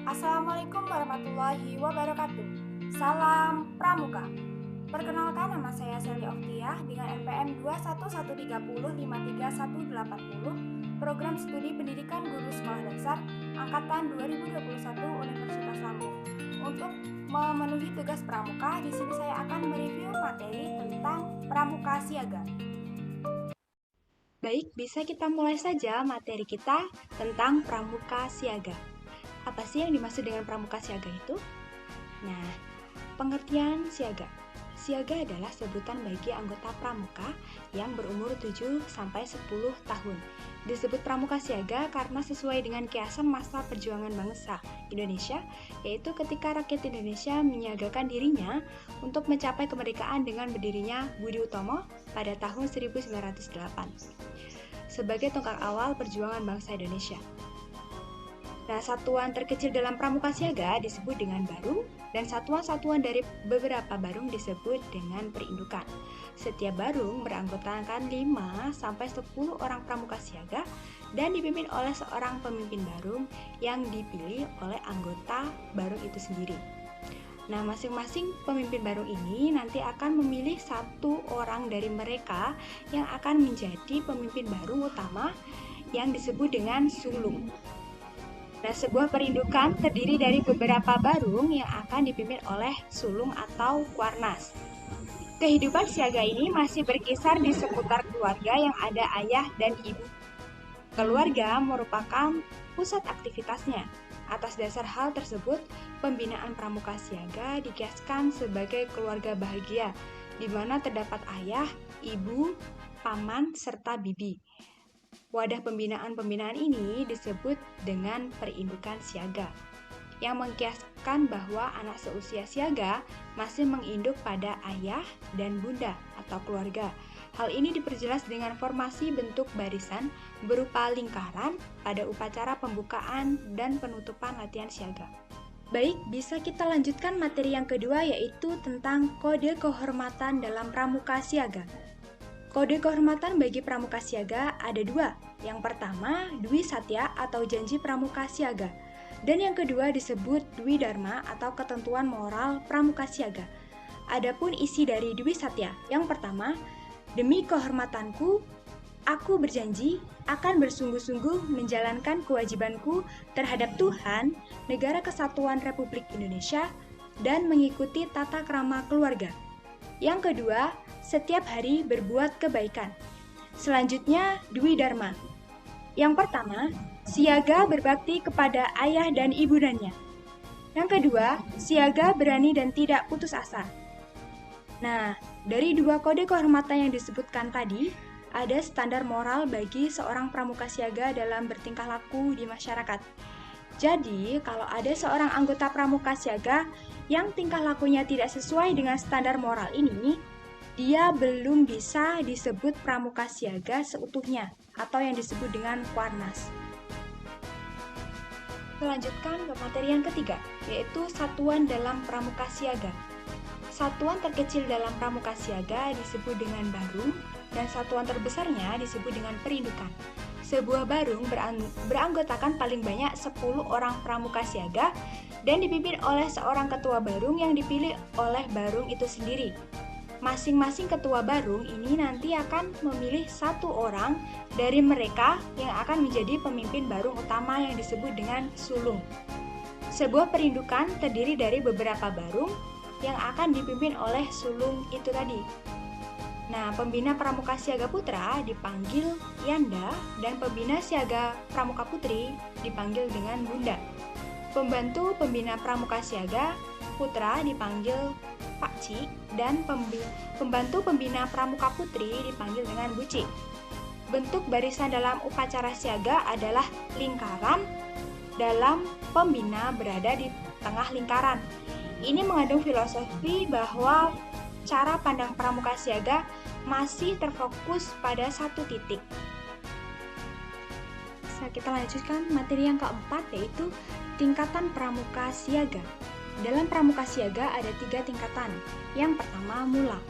Assalamualaikum warahmatullahi wabarakatuh. Salam Pramuka. Perkenalkan, nama saya Sally Oktiah dengan NPM 21130531180, Program Studi Pendidikan Guru Sekolah Dasar Angkatan 2021 Universitas Lampung. Untuk memenuhi tugas Pramuka, di sini saya akan mereview materi tentang Pramuka Siaga. Baik, bisa kita mulai saja materi kita tentang Pramuka Siaga. Apa sih yang dimaksud dengan Pramuka Siaga itu? Nah, pengertian siaga. Siaga adalah sebutan bagi anggota pramuka yang berumur 7-10 tahun. Disebut pramuka siaga karena sesuai dengan kiasan masa perjuangan bangsa Indonesia, yaitu ketika rakyat Indonesia menyiagakan dirinya untuk mencapai kemerdekaan dengan berdirinya Budi Utomo pada tahun 1908 sebagai tonggak awal perjuangan bangsa Indonesia. Nah, satuan terkecil dalam pramuka siaga disebut dengan barung, dan satuan-satuan dari beberapa barung disebut dengan perindukan. Setiap barung beranggotakan 5-10 orang pramuka siaga dan dipimpin oleh seorang pemimpin barung yang dipilih oleh anggota barung itu sendiri. Nah, masing-masing pemimpin barung ini nanti akan memilih satu orang dari mereka yang akan menjadi pemimpin barung utama yang disebut dengan sulung. Nah, sebuah perindukan terdiri dari beberapa barung yang akan dipimpin oleh sulung atau kuarnas. Kehidupan siaga ini masih berkisar di seputar keluarga yang ada ayah dan ibu. Keluarga merupakan pusat aktivitasnya. Atas dasar hal tersebut, pembinaan pramuka siaga dikiaskan sebagai keluarga bahagia, di mana terdapat ayah, ibu, paman, serta bibi. Wadah pembinaan ini disebut dengan perindukan siaga, yang mengkiaskan bahwa anak seusia siaga masih menginduk pada ayah dan bunda atau keluarga. Hal ini diperjelas dengan formasi bentuk barisan berupa lingkaran pada upacara pembukaan dan penutupan latihan siaga. Baik, bisa kita lanjutkan materi yang kedua, yaitu tentang kode kehormatan dalam pramuka siaga. Kode kehormatan bagi pramuka siaga ada dua. Yang pertama, Dwi Satya atau janji pramuka siaga. Dan yang kedua disebut Dwi Dharma atau ketentuan moral pramuka siaga. Adapun isi dari Dwi Satya, yang pertama, demi kehormatanku, aku berjanji akan bersungguh-sungguh menjalankan kewajibanku terhadap Tuhan, Negara Kesatuan Republik Indonesia, dan mengikuti tata krama keluarga. Yang kedua, setiap hari berbuat kebaikan. Selanjutnya, Dwi Dharma. Yang pertama, siaga berbakti kepada ayah dan ibundanya. Yang kedua, siaga berani dan tidak putus asa. Nah, dari dua kode kehormatan yang disebutkan tadi, ada standar moral bagi seorang pramuka siaga dalam bertingkah laku di masyarakat. Jadi, kalau ada seorang anggota pramuka siaga yang tingkah lakunya tidak sesuai dengan standar moral ini, dia belum bisa disebut pramuka siaga seutuhnya, atau yang disebut dengan kuarnas. Selanjutkan ke materi yang ketiga, yaitu satuan dalam pramuka siaga. Satuan terkecil dalam pramuka siaga disebut dengan barung, dan satuan terbesarnya disebut dengan perindukan. Sebuah barung beranggotakan paling banyak 10 orang pramuka siaga dan dipimpin oleh seorang ketua barung yang dipilih oleh barung itu sendiri. Masing-masing ketua barung ini nanti akan memilih satu orang dari mereka yang akan menjadi pemimpin barung utama yang disebut dengan sulung. Sebuah perindukan terdiri dari beberapa barung yang akan dipimpin oleh sulung itu tadi. Nah, pembina pramuka siaga putra dipanggil Yanda dan pembina siaga pramuka putri dipanggil dengan Bunda. Pembantu pembina pramuka siaga putra dipanggil Pakci dan pembantu pembina pramuka putri dipanggil dengan Buci. Bentuk barisan dalam upacara siaga adalah lingkaran dalam pembina berada di tengah lingkaran. Ini mengandung filosofi bahwa cara pandang pramuka siaga masih terfokus pada satu titik. Kita lanjutkan materi yang keempat, yaitu tingkatan pramuka siaga. Dalam pramuka siaga ada 3 tingkatan. Yang pertama, mula.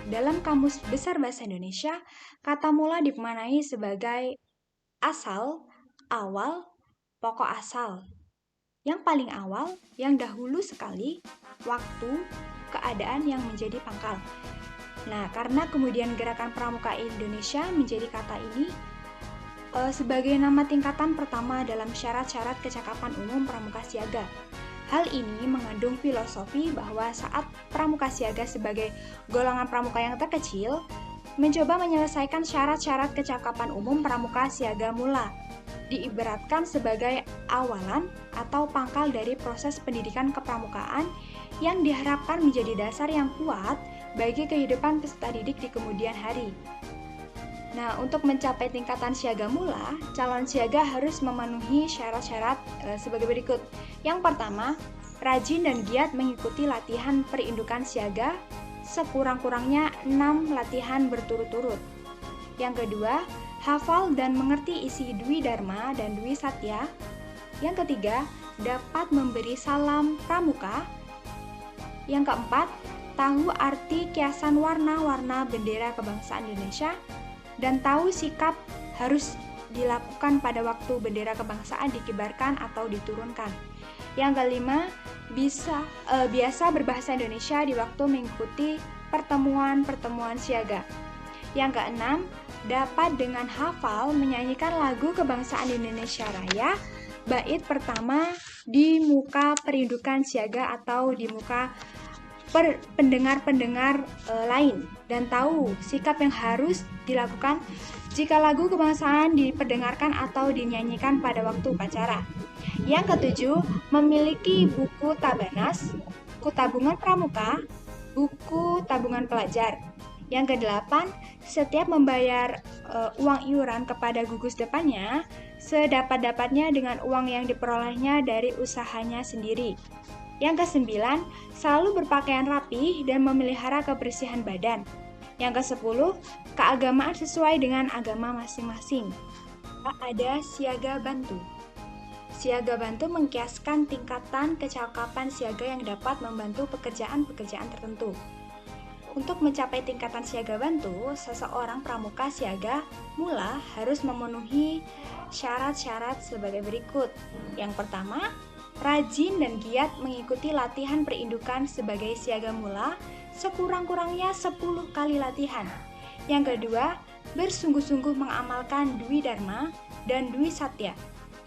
Dalam Kamus Besar Bahasa Indonesia, kata mula dimaknai sebagai asal, awal, pokok asal. Yang paling awal, yang dahulu sekali, waktu, keadaan yang menjadi pangkal. Nah, karena kemudian gerakan pramuka Indonesia menjadi kata ini sebagai nama tingkatan pertama dalam syarat-syarat kecakapan umum pramuka siaga. Hal ini mengandung filosofi bahwa saat pramuka siaga sebagai golongan pramuka yang terkecil, mencoba menyelesaikan syarat-syarat kecakapan umum pramuka siaga mula, diibaratkan sebagai awalan atau pangkal dari proses pendidikan kepramukaan yang diharapkan menjadi dasar yang kuat bagi kehidupan peserta didik di kemudian hari. Nah, untuk mencapai tingkatan siaga mula, calon siaga harus memenuhi syarat-syarat sebagai berikut. Yang pertama, rajin dan giat mengikuti latihan perindukan siaga sekurang-kurangnya 6 latihan berturut-turut. Yang kedua, hafal dan mengerti isi Dwi Dharma dan Dwi Satya. Yang ketiga, dapat memberi salam pramuka. Yang keempat, tahu arti kiasan warna-warna bendera kebangsaan Indonesia dan tahu sikap harus dilakukan pada waktu bendera kebangsaan dikibarkan atau diturunkan. Yang kelima, biasa berbahasa Indonesia di waktu mengikuti pertemuan-pertemuan siaga. Yang keenam, dapat dengan hafal menyanyikan lagu kebangsaan Indonesia Raya, bait pertama di muka perindukan siaga atau di muka pendengar-pendengar lain, dan tahu sikap yang harus dilakukan jika lagu kebangsaan diperdengarkan atau dinyanyikan pada waktu upacara. Yang ketujuh, memiliki buku tabanas, buku tabungan pramuka, buku tabungan pelajar. Yang kedelapan, setiap membayar uang iuran kepada gugus depannya sedapat-dapatnya dengan uang yang diperolehnya dari usahanya sendiri. Yang kesembilan, selalu berpakaian rapi dan memelihara kebersihan badan. Yang kesepuluh, keagamaan sesuai dengan agama masing-masing. Ada siaga bantu. Siaga bantu mengkiaskan tingkatan kecakapan siaga yang dapat membantu pekerjaan-pekerjaan tertentu. Untuk mencapai tingkatan siaga bantu, seseorang pramuka siaga mula harus memenuhi syarat-syarat sebagai berikut. Yang pertama, rajin dan giat mengikuti latihan perindukan sebagai siaga mula sekurang-kurangnya 10 kali latihan. Yang kedua, bersungguh-sungguh mengamalkan Dwi Dharma dan Dwi Satya.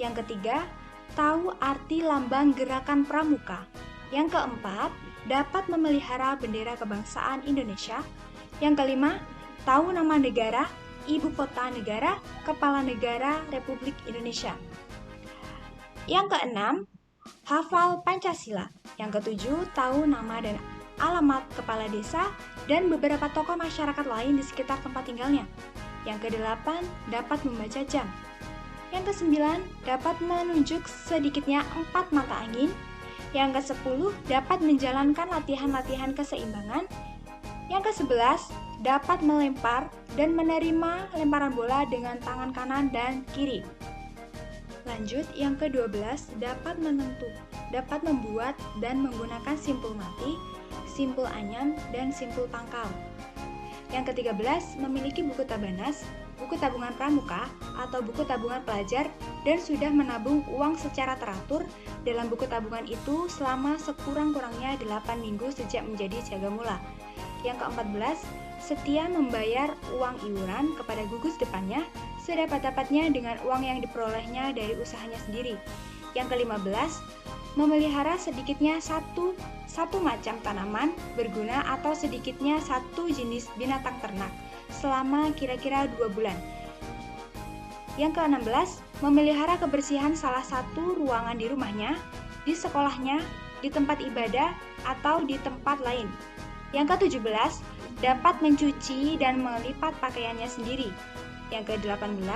Yang ketiga, tahu arti lambang gerakan pramuka. Yang keempat, dapat memelihara bendera kebangsaan Indonesia. Yang kelima, tahu nama negara, ibu kota negara, kepala negara Republik Indonesia. Yang keenam, hafal Pancasila. Yang ketujuh, tahu nama dan alamat kepala desa dan beberapa tokoh masyarakat lain di sekitar tempat tinggalnya. Yang kedelapan, dapat membaca jam. Yang kesembilan, dapat menunjuk sedikitnya 4 mata angin. Yang ke-10, dapat menjalankan latihan-latihan keseimbangan. Yang ke-11, dapat melempar dan menerima lemparan bola dengan tangan kanan dan kiri. Lanjut, yang ke-12, dapat membuat dan menggunakan simpul mati, simpul anyam, dan simpul pangkal. Yang ke-13, memiliki buku tabanas, buku tabungan pramuka, atau buku tabungan pelajar, dan sudah menabung uang secara teratur dalam buku tabungan itu selama sekurang-kurangnya 8 minggu sejak menjadi siaga mula. Yang ke-14, setia membayar uang iuran kepada gugus depannya sedapat-dapatnya dengan uang yang diperolehnya dari usahanya sendiri. Yang ke-15, memelihara sedikitnya satu macam tanaman berguna atau sedikitnya satu jenis binatang ternak selama kira-kira 2 bulan. Yang ke-16, memelihara kebersihan salah satu ruangan di rumahnya, di sekolahnya, di tempat ibadah, atau di tempat lain. Yang ke-17, dapat mencuci dan melipat pakaiannya sendiri. Yang ke-18,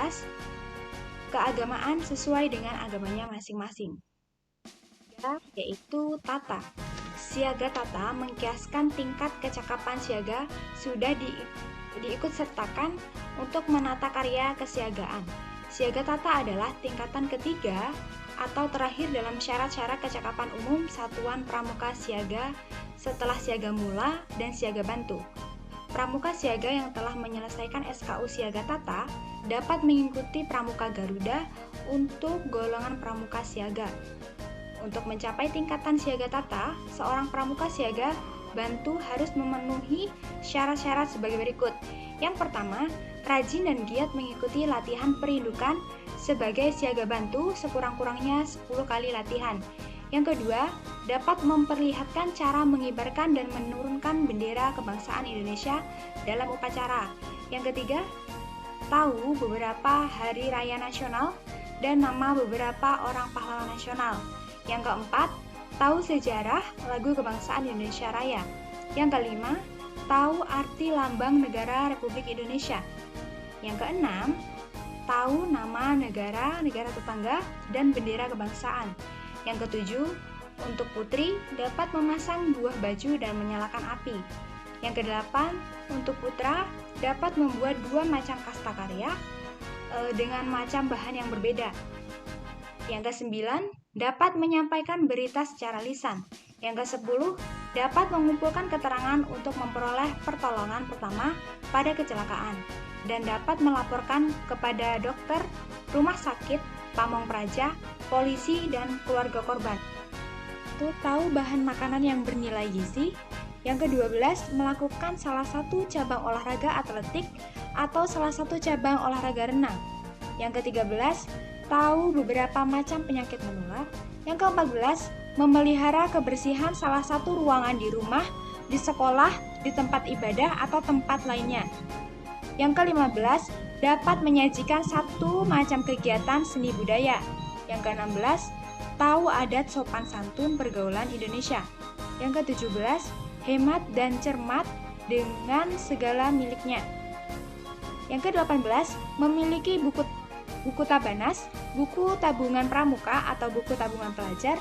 keagamaan sesuai dengan agamanya masing-masing. Yaitu tata. Siaga tata mengkiaskan tingkat kecakapan siaga sudah diikutsertakan untuk menata karya kesiagaan. Siaga tata adalah tingkatan ketiga atau terakhir dalam syarat-syarat kecakapan umum satuan pramuka siaga setelah siaga mula dan siaga bantu. Pramuka siaga yang telah menyelesaikan SKU siaga tata dapat mengikuti pramuka Garuda untuk golongan pramuka siaga. Untuk mencapai tingkatan siaga tata, seorang pramuka siaga bantu harus memenuhi syarat-syarat sebagai berikut. Yang pertama, rajin dan giat mengikuti latihan perindukan sebagai siaga bantu sekurang-kurangnya 10 kali latihan. Yang kedua, dapat memperlihatkan cara mengibarkan dan menurunkan bendera kebangsaan Indonesia dalam upacara. Yang ketiga, tahu beberapa hari raya nasional dan nama beberapa orang pahlawan nasional. Yang keempat, tahu sejarah lagu kebangsaan Indonesia Raya. Yang kelima, tahu arti lambang negara Republik Indonesia. Yang keenam, tahu nama negara-negara tetangga dan bendera kebangsaan. Yang ketujuh, untuk putri dapat memasang buah baju dan menyalakan api. Yang kedelapan, untuk putra dapat membuat 2 macam kasta karya dengan macam bahan yang berbeda. Yang kesembilan, dapat menyampaikan berita secara lisan. Yang ke-10, dapat mengumpulkan keterangan untuk memperoleh pertolongan pertama pada kecelakaan dan dapat melaporkan kepada dokter, rumah sakit, pamong praja, polisi, dan keluarga korban. Tahu bahan makanan yang bernilai gizi. Yang ke-12, melakukan salah satu cabang olahraga atletik atau salah satu cabang olahraga renang. Yang ke-13, tahu beberapa macam penyakit menular. Yang ke-14, memelihara kebersihan salah satu ruangan di rumah, di sekolah, di tempat ibadah, atau tempat lainnya. Yang ke-15, dapat menyajikan satu macam kegiatan seni budaya. Yang ke-16, tahu adat sopan santun pergaulan Indonesia. Yang ke-17, hemat dan cermat dengan segala miliknya. Yang ke-18, memiliki buku tabanas, buku tabungan pramuka atau buku tabungan pelajar,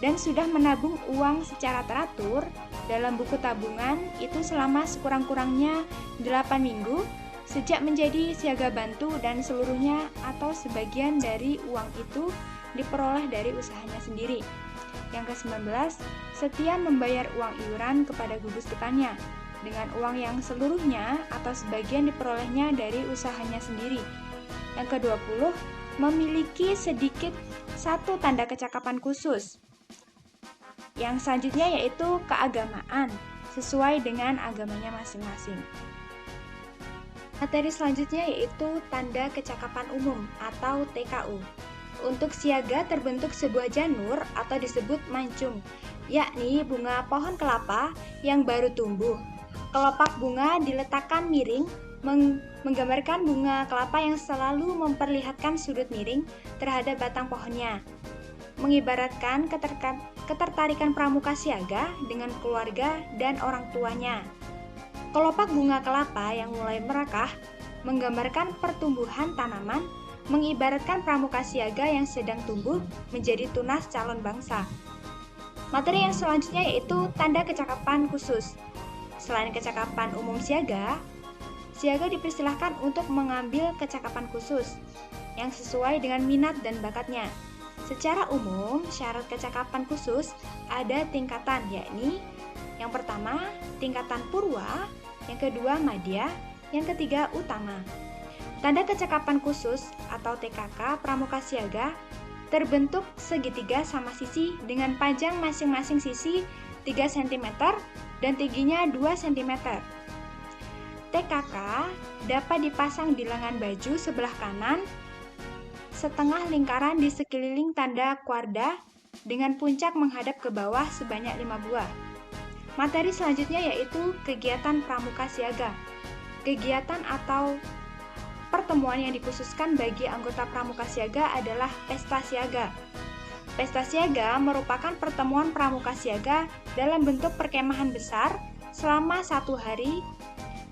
dan sudah menabung uang secara teratur dalam buku tabungan itu selama sekurang-kurangnya 8 minggu sejak menjadi siaga bantu, dan seluruhnya atau sebagian dari uang itu diperoleh dari usahanya sendiri. Yang ke-19, setia membayar uang iuran kepada gugus depannya dengan uang yang seluruhnya atau sebagian diperolehnya dari usahanya sendiri. Yang ke-20, memiliki sedikit satu tanda kecakapan khusus. Yang selanjutnya yaitu keagamaan, sesuai dengan agamanya masing-masing. Materi selanjutnya yaitu tanda kecakapan umum atau TKU. Untuk siaga terbentuk sebuah janur atau disebut mancung, yakni bunga pohon kelapa yang baru tumbuh. Kelopak bunga diletakkan miring, menggambarkan bunga kelapa yang selalu memperlihatkan sudut miring terhadap batang pohonnya. Mengibaratkan ketertarikan pramuka siaga dengan keluarga dan orang tuanya. Kelopak bunga kelapa yang mulai merakah menggambarkan pertumbuhan tanaman, mengibaratkan pramuka siaga yang sedang tumbuh menjadi tunas calon bangsa. Materi yang selanjutnya yaitu tanda kecakapan khusus. Selain kecakapan umum siaga dipersilahkan untuk mengambil kecakapan khusus yang sesuai dengan minat dan bakatnya. Secara umum, syarat kecakapan khusus ada tingkatan, yakni yang pertama, tingkatan purwa, yang kedua, madya, yang ketiga, utama. Tanda kecakapan khusus atau TKK pramuka siaga terbentuk segitiga sama sisi dengan panjang masing-masing sisi 3 cm dan tingginya 2 cm. TKK dapat dipasang di lengan baju sebelah kanan setengah lingkaran di sekeliling tanda kuarda dengan puncak menghadap ke bawah sebanyak 5 buah. Materi selanjutnya yaitu kegiatan pramuka siaga. Kegiatan atau pertemuan yang dikhususkan bagi anggota pramuka siaga adalah pesta siaga. Pesta siaga merupakan pertemuan pramuka siaga dalam bentuk perkemahan besar selama 1 hari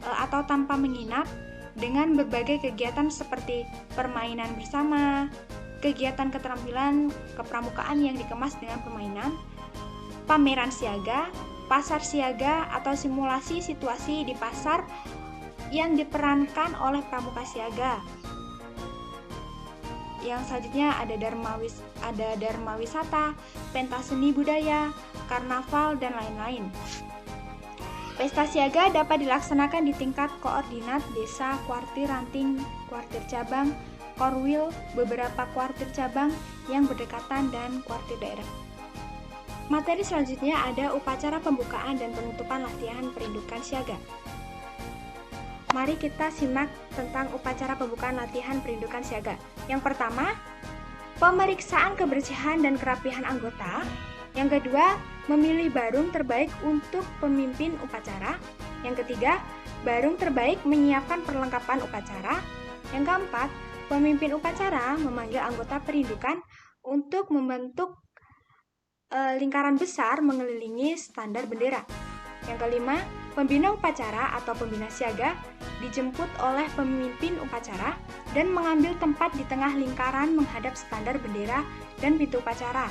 atau tanpa menginap dengan berbagai kegiatan seperti permainan bersama, kegiatan keterampilan kepramukaan yang dikemas dengan permainan, pameran siaga, pasar siaga atau simulasi situasi di pasar yang diperankan oleh pramuka siaga. Yang selanjutnya ada dharma wisata, pentas seni budaya, karnaval, dan lain-lain. Pesta siaga dapat dilaksanakan di tingkat koordinat desa, kuartir ranting, kuartir cabang, korwil, beberapa kuartir cabang yang berdekatan, dan kuartir daerah. Materi selanjutnya ada upacara pembukaan dan penutupan latihan perindukan siaga. Mari kita simak tentang upacara pembukaan latihan perindukan siaga. Yang pertama, pemeriksaan kebersihan dan kerapihan anggota. Yang kedua, memilih barung terbaik untuk pemimpin upacara. Yang ketiga, barung terbaik menyiapkan perlengkapan upacara. Yang keempat, pemimpin upacara memanggil anggota perindukan untuk membentuk lingkaran besar mengelilingi standar bendera. Yang kelima, pembina upacara atau pembina siaga dijemput oleh pemimpin upacara dan mengambil tempat di tengah lingkaran menghadap standar bendera dan pintu upacara.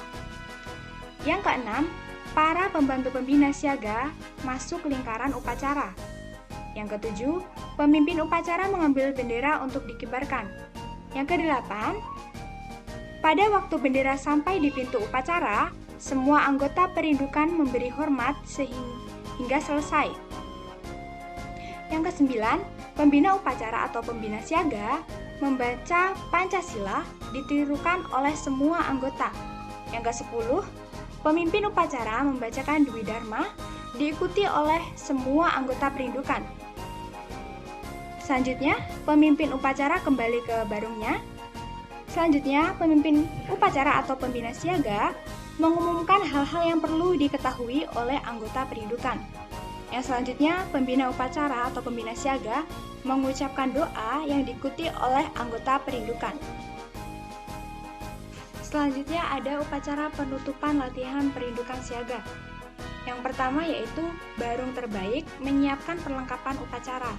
Yang keenam, para pembantu pembina siaga masuk lingkaran upacara. Yang ketujuh, pemimpin upacara mengambil bendera untuk dikibarkan. Yang kedelapan, pada waktu bendera sampai di pintu upacara, semua anggota perindukan memberi hormat hingga selesai. Yang kesembilan, pembina upacara atau pembina siaga membaca Pancasila ditirukan oleh semua anggota. Yang ke-10, pemimpin upacara membacakan Dwi Dharma diikuti oleh semua anggota perindukan. Selanjutnya, pemimpin upacara kembali ke barungnya. Selanjutnya, pemimpin upacara atau pembina siaga mengumumkan hal-hal yang perlu diketahui oleh anggota perindukan. Yang selanjutnya, pembina upacara atau pembina siaga mengucapkan doa yang diikuti oleh anggota perindukan. Selanjutnya ada upacara penutupan latihan perindukan siaga. Yang pertama yaitu barung terbaik menyiapkan perlengkapan upacara.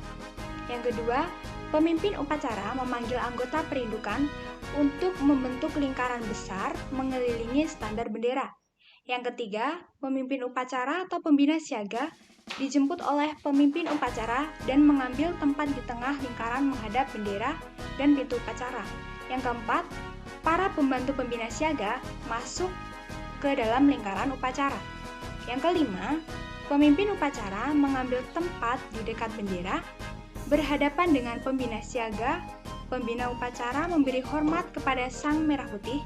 Yang kedua, pemimpin upacara memanggil anggota perindukan untuk membentuk lingkaran besar mengelilingi standar bendera. Yang ketiga, pemimpin upacara atau pembina siaga dijemput oleh pemimpin upacara dan mengambil tempat di tengah lingkaran menghadap bendera dan pintu upacara. Yang keempat, para pembantu pembina siaga masuk ke dalam lingkaran upacara. Yang kelima, pemimpin upacara mengambil tempat di dekat bendera, berhadapan dengan pembina siaga. Pembina upacara memberi hormat kepada Sang Merah Putih,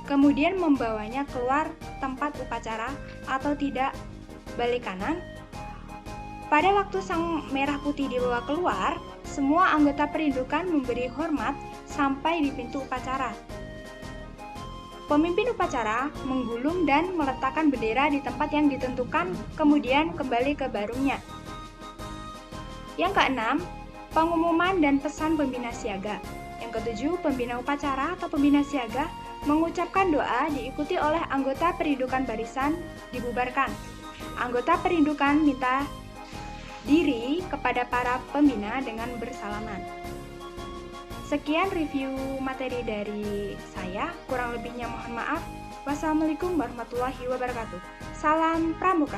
kemudian membawanya keluar tempat upacara atau tidak balik kanan. Pada waktu Sang Merah Putih dibawa keluar, semua anggota perindukan memberi hormat sampai di pintu upacara. Pemimpin upacara menggulung dan meletakkan bendera di tempat yang ditentukan, kemudian kembali ke barungnya. Yang keenam, pengumuman dan pesan pembina siaga. Yang ketujuh, pembina upacara atau pembina siaga mengucapkan doa diikuti oleh anggota perindukan barisan dibubarkan. Anggota perindukan minta diri kepada para pembina dengan bersalaman. Sekian review materi dari saya, kurang lebihnya mohon maaf. Wassalamualaikum warahmatullahi wabarakatuh. Salam Pramuka.